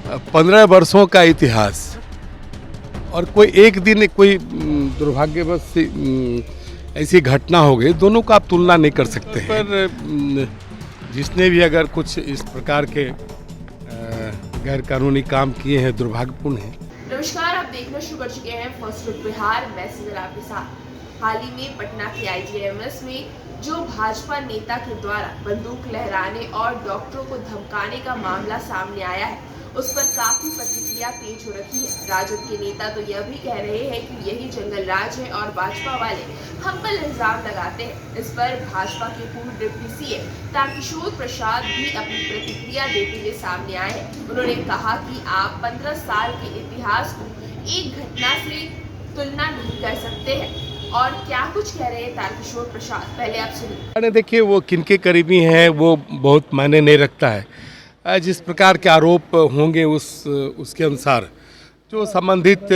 15 वर्षों का इतिहास और कोई एक दिन कोई दुर्भाग्यवश ऐसी घटना हो गई, दोनों का आप तुलना नहीं कर सकते हैं। पर जिसने भी अगर कुछ इस प्रकार के गैर कानूनी काम किए हैं, दुर्भाग्यपूर्ण है। नमस्कार, आप देखना शुरू कर चुके हैं फर्स्ट लुक बिहार। मैं सिजल आपके साथ। हाल ही में पटना के IGMS में जो भाजपा नेता के द्वारा बंदूक लहराने और डॉक्टरों को धमकाने का मामला सामने आया है, उस पर काफी प्रतिक्रिया तेज हो रही है। राजद के नेता तो यह भी कह रहे हैं कि यही जंगल राज है और भाजपा वाले हम पर इल्जाम लगाते हैं। इस पर भाजपा के पूर्व डिप्टी CM तारकिशोर प्रसाद भी अपनी प्रतिक्रिया देते हुए सामने आए हैं। उन्होंने कहा कि आप 15 साल के इतिहास को एक घटना से तुलना नहीं कर सकते हैं। और क्या कुछ कह रहे हैं तारकिशोर प्रसाद, पहले आप सुनिए। देखिए, वो किनके करीबी हैं वो बहुत मायने नहीं रखता है। जिस प्रकार के आरोप होंगे उसके अनुसार जो संबंधित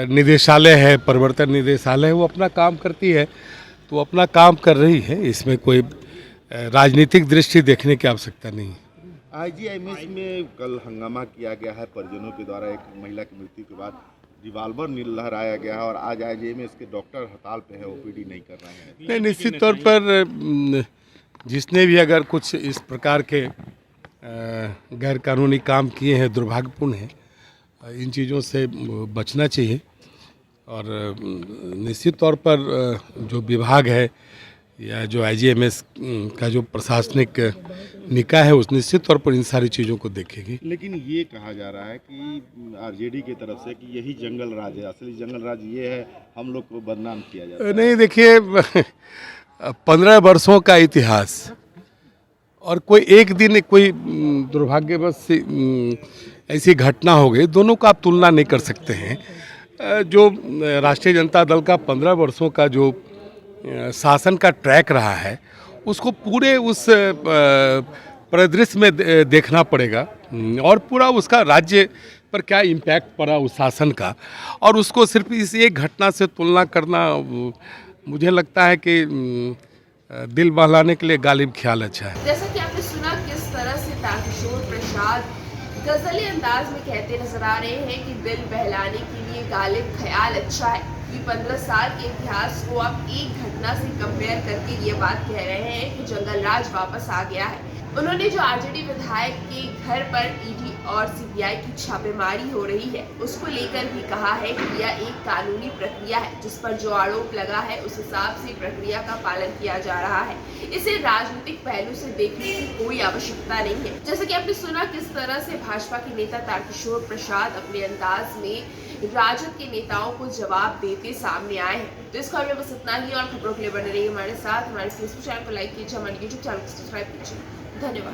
निदेशालय है, प्रवर्तन निदेशालय है, वो अपना काम करती है, तो अपना काम कर रही है। इसमें कोई राजनीतिक दृष्टि देखने की आवश्यकता नहीं है। IGMS में कल हंगामा किया गया है परिजनों के द्वारा। एक महिला की मृत्यु के बाद रिवाल्वर लहराया गया है और आज IGMS के डॉक्टर हड़ताल पे है, OPD नहीं कर रहे हैं। नहीं, निश्चित तौर पर जिसने भी अगर कुछ इस प्रकार के गैर कानूनी काम किए हैं, दुर्भाग्यपूर्ण है। इन चीज़ों से बचना चाहिए और निश्चित तौर पर जो विभाग है या जो IGMS का जो प्रशासनिक निकाय है, उस निश्चित तौर पर इन सारी चीज़ों को देखेगी। लेकिन ये कहा जा रहा है कि RJD की तरफ से कि यही जंगल राज है, असली जंगल राज ये है, हम लोग को बदनाम किया जाता है। नहीं, देखिए 15 वर्षों का इतिहास और कोई एक दिन कोई दुर्भाग्यवश ऐसी घटना हो गई, दोनों का आप तुलना नहीं कर सकते हैं। जो राष्ट्रीय जनता दल का 15 वर्षों का जो शासन का ट्रैक रहा है, उसको पूरे उस परिदृश्य में देखना पड़ेगा और पूरा उसका राज्य पर क्या इम्पैक्ट पड़ा उस शासन का, और उसको सिर्फ इस एक घटना से तुलना करना मुझे लगता है कि दिल बहलाने के लिए गालिब ख्याल अच्छा है। जैसा कि आपने सुना किस तरह से तारकिशोर प्रसाद गजली अंदाज में कहते नजर आ रहे हैं कि दिल बहलाने के लिए गालिब ख्याल अच्छा है। कि 15 साल के इतिहास को आप एक घटना से कंपेयर करके ये बात कह रहे हैं कि जंगल राज वापस आ गया है। उन्होंने जो RJD विधायक के घर पर ED और CBI की छापेमारी हो रही है, उसको लेकर भी कहा है कि यह एक कानूनी प्रक्रिया है, जिस पर जो आरोप लगा है उस हिसाब से प्रक्रिया का पालन किया जा रहा है। इसे राजनीतिक पहलू से देखने की कोई आवश्यकता नहीं है। जैसा कि आपने सुना किस तरह से भाजपा के नेता तारकिशोर प्रसाद अपने अंदाज में राजद के नेताओं को जवाब देते सामने आए हैं। तो इस खबर में बस इतना ही, और खबरों के लिए बने रहिए हमारे साथ। हमारे Facebook चैनल को लाइक कीजिए, हमारे YouTube चैनल को सब्सक्राइब कीजिए। धन्यवाद।